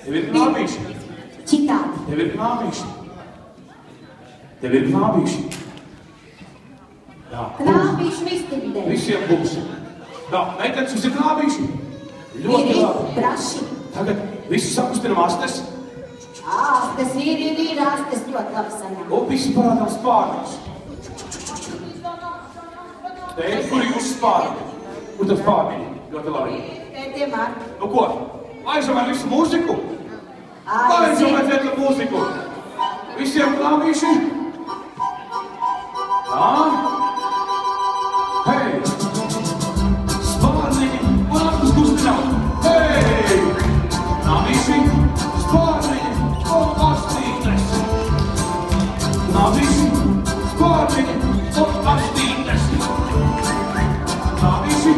Tev ir knābīši. Citādi. Tev ir knābīši. Tev ir knābīši. Jā. Knābīši vistimdē. Visiem būs. Tā, meitenes, jūs ir knābīši. Ļoti labi. Praši. Tagad visi sakustinam astes. Astes ir, astes ļoti labi sanāk. Un visi parādām spārnus. Te ir, kur jūs spārni? Kur tad spārni? Ļoti labi. Tētie Marti. Nu ko? Aizam ar visu mūziku? Aizam ar visu mūziku. Visiem knābīši. Tā. Hei! Spārniņi un astes kustinām. Hei! Knābīši, spārniņi un astītes. Knābīši, spārniņi un astītes. Knābīši,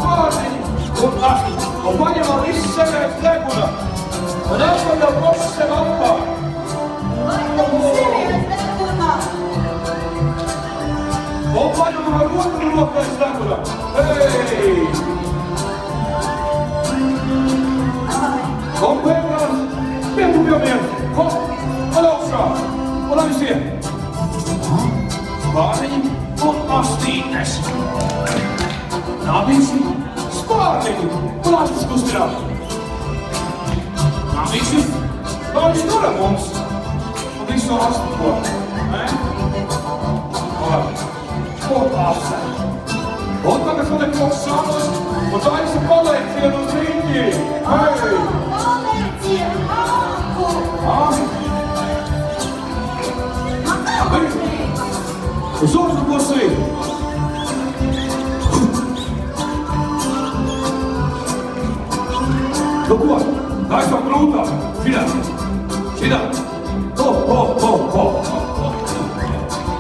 spārniņi un astītes. Un paņemam visi sevēt deguna. Un atpakaļ paši sev apkārt. Un paņemam ar otru rokai deguna. Hei! Un pēkās, pietupjamies, hop, un augšā, un aizsien. Spārniņi un astītes. Knābīši, spārniņi un astes kustinām. Knābīši, pāris turam mums un visu astu ko, ne? Labi, ko aste? Un tagad man ir kaut sāks, un tā esi palēcienu uz rīķi. Hei! Palēcienu māku! Uz otru pusī! Nu ko? Tā ir tā grūtā. Šidā. Ho.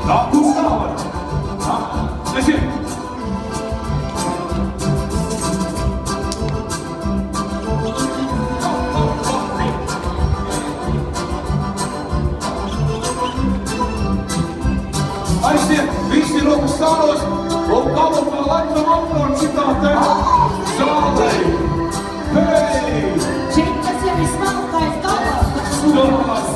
Tā, kur stāvat? Tā, nešiem. Aiziet, visi rokas sāros, un galvā laikam apkārt šitā te zālei. Hei! Šitas jau ir smalkais galvas. Smalkais!